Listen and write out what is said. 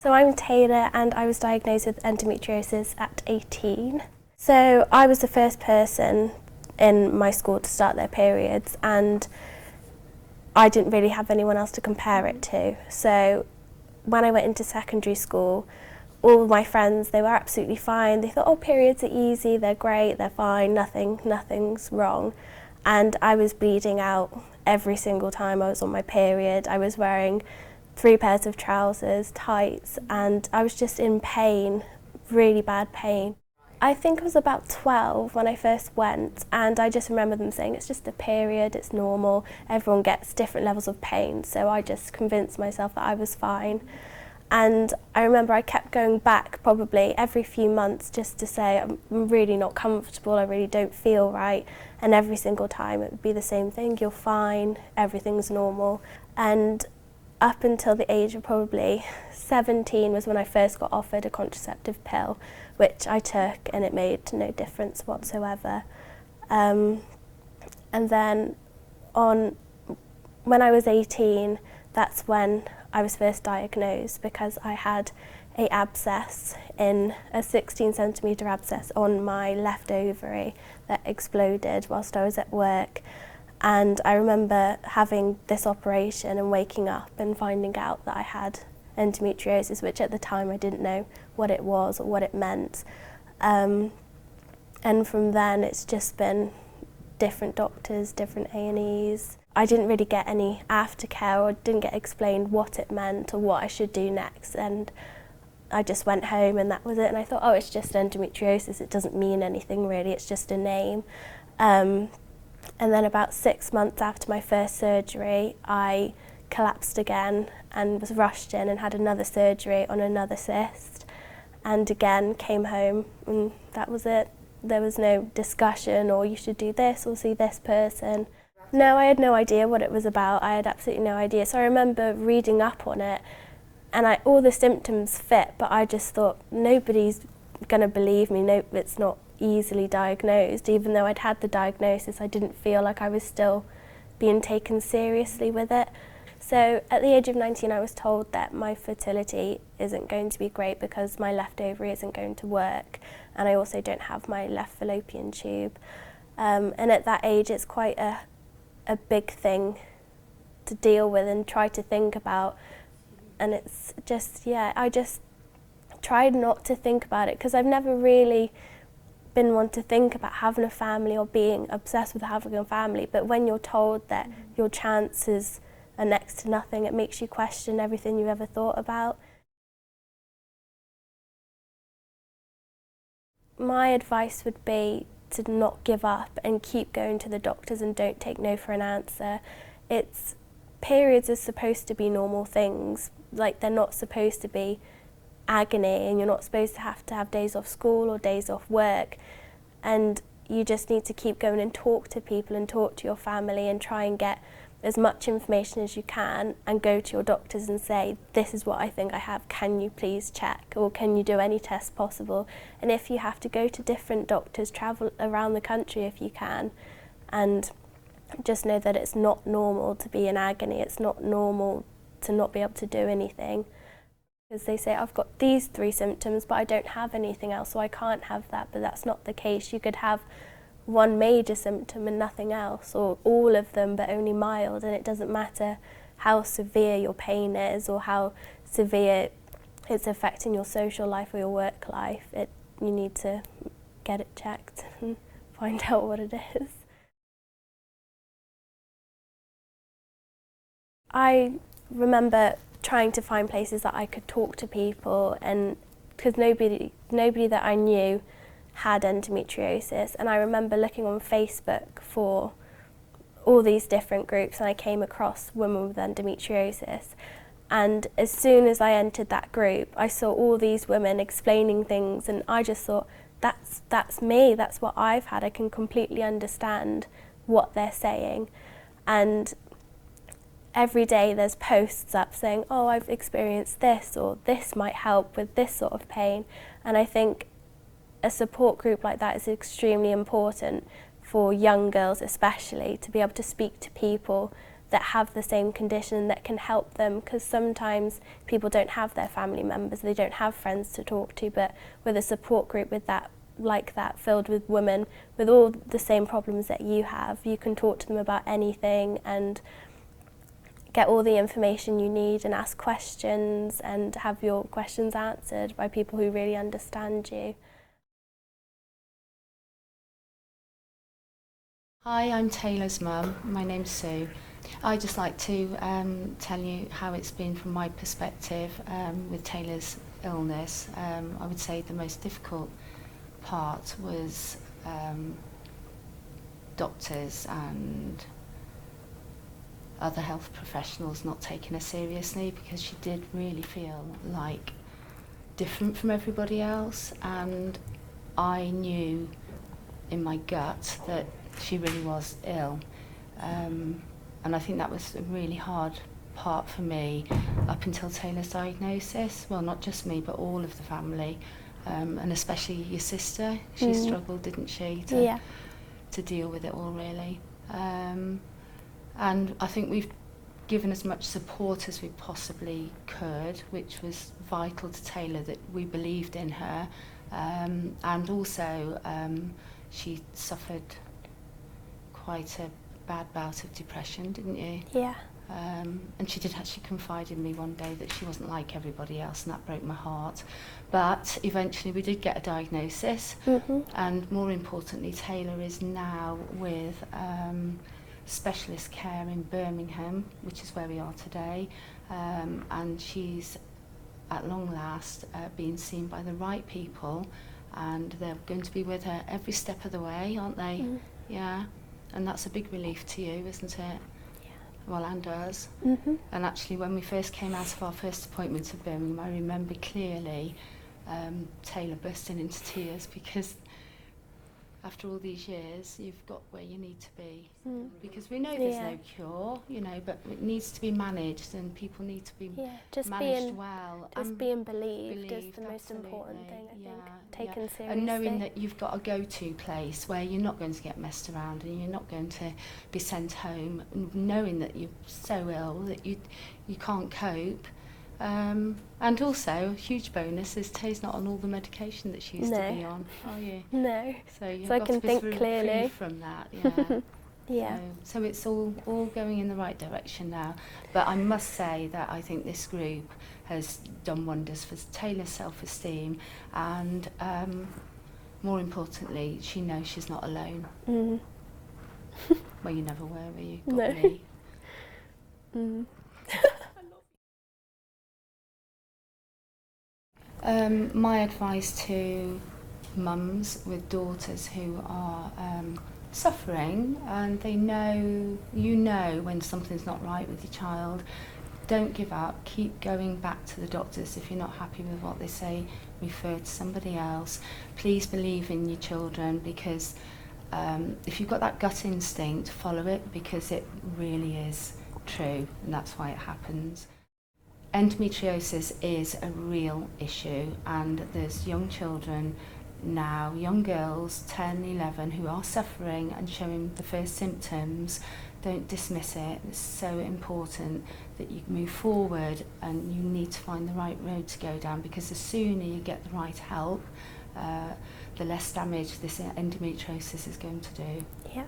So I'm Taylor and I was diagnosed with endometriosis at 18. So I was the first person in my school to start their periods and I didn't really have anyone else to compare it to. So when I went into secondary school, all of my friends, they were absolutely fine. They thought, oh, periods are easy, they're great, they're fine, nothing's wrong. And I was bleeding out every single time I was on my period. I was wearing 3 pairs of trousers, tights, and I was just in pain, really bad pain. I think I was about 12 when I first went, and I just remember them saying it's just a period, it's normal, everyone gets different levels of pain, so I just convinced myself that I was fine. And I remember I kept going back probably every few months just to say I'm really not comfortable, I really don't feel right, and every single time it would be the same thing, you're fine, everything's normal. And up until the age of probably 17 was when I first got offered a contraceptive pill, which I took, and it made no difference whatsoever. And then when I was 18, that's when I was first diagnosed, because I had a 16 centimetre abscess on my left ovary that exploded whilst I was at work. And I remember having this operation and waking up and finding out that I had endometriosis, which at the time I didn't know what it was or what it meant. And from then it's just been different doctors, different A&Es. I didn't really get any aftercare or didn't get explained what it meant or what I should do next. And I just went home and that was it. And I thought, oh, it's just endometriosis. It doesn't mean anything really. It's just a name. And then about 6 months after my first surgery, I collapsed again and was rushed in and had another surgery on another cyst. And again, came home and that was it. There was no discussion or you should do this or see this person. No, I had no idea what it was about. I had absolutely no idea. So I remember reading up on it and all the symptoms fit, but I just thought nobody's going to believe me. No, it's not easily diagnosed. Even though I'd had the diagnosis, I didn't feel like I was still being taken seriously with it. So at the age of 19, I was told that my fertility isn't going to be great because my left ovary isn't going to work, and I also don't have my left fallopian tube. And at that age, it's quite a big thing to deal with and try to think about. And it's just, yeah, I just tried not to think about it because I've never really been one to think about having a family or being obsessed with having a family, but when you're told that your chances are next to nothing, it makes you question everything you ever thought about. My advice would be to not give up and keep going to the doctors and don't take no for an answer. Periods are supposed to be normal things, like they're not supposed to be agony, and you're not supposed to have days off school or days off work, and you just need to keep going and talk to people and talk to your family and try and get as much information as you can and go to your doctors and say, this is what I think I have, can you please check, or can you do any tests possible? And if you have to go to different doctors, travel around the country if you can, and just know that it's not normal to be in agony, it's not normal to not be able to do anything. Because they say, I've got these 3 symptoms, but I don't have anything else, so I can't have that. But that's not the case. You could have one major symptom and nothing else, or all of them but only mild, and it doesn't matter how severe your pain is or how severe it's affecting your social life or your work life. You need to get it checked and find out what it is. I remember trying to find places that I could talk to people, and because nobody that I knew had endometriosis, and I remember looking on Facebook for all these different groups and I came across women with endometriosis, and as soon as I entered that group I saw all these women explaining things and I just thought, that's me, that's what I've had, I can completely understand what they're saying. And every day there's posts up saying, oh, I've experienced this, or this might help with this sort of pain. And I think a support group like that is extremely important for young girls especially, to be able to speak to people that have the same condition that can help them, because sometimes people don't have their family members, they don't have friends to talk to, but with a support group like that filled with women with all the same problems that you have, you can talk to them about anything and get all the information you need and ask questions and have your questions answered by people who really understand you. Hi, I'm Taylor's mum. My name's Sue. I'd just like to tell you how it's been from my perspective with Taylor's illness. I would say the most difficult part was doctors and other health professionals not taking her seriously, because she did really feel like different from everybody else, and I knew in my gut that she really was ill, and I think that was a really hard part for me up until Taylor's diagnosis. Well, not just me, but all of the family, and especially your sister. She struggled, didn't she, to deal with it all, really. And I think we've given as much support as we possibly could, which was vital to Taylor, that we believed in her, and also she suffered quite a bad bout of depression, didn't you? Yeah. And she did actually confide in me one day that she wasn't like everybody else, and that broke my heart. But eventually we did get a diagnosis, and more importantly, Taylor is now with specialist care in Birmingham, which is where we are today, and she's at long last being seen by the right people, and they're going to be with her every step of the way, aren't they? Yeah. And that's a big relief to you, isn't it? Yeah. Well, and us. And actually, when we first came out of our first appointment at Birmingham, I remember clearly Taylor bursting into tears, because after all these years, you've got where you need to be. Because we know there's no cure, you know, but it needs to be managed, and people need to be managed well. Just being believed is the most important thing, I think. Taken seriously. And knowing that you've got a go-to place where you're not going to get messed around and you're not going to be sent home, and knowing that you're so ill that you can't cope. And also, a huge bonus is Tay's not on all the medication that she used to be on, are you? No. So you've So I got can to be think clearly from that, yeah. Yeah. So it's all going in the right direction now. But I must say that I think this group has done wonders for Taylor's self-esteem, and more importantly, she knows she's not alone. Well, you never were you? Got me. My advice to mums with daughters who are suffering, and they know, you know when something's not right with your child, don't give up, keep going back to the doctors. If you're not happy with what they say, refer to somebody else. Please believe in your children, because if you've got that gut instinct, follow it, because it really is true, and that's why it happens. Endometriosis is a real issue, and there's young children now, young girls, 10, 11, who are suffering and showing the first symptoms. Don't dismiss it. It's so important that you move forward, and you need to find the right road to go down, because the sooner you get the right help, the less damage this endometriosis is going to do. Yeah.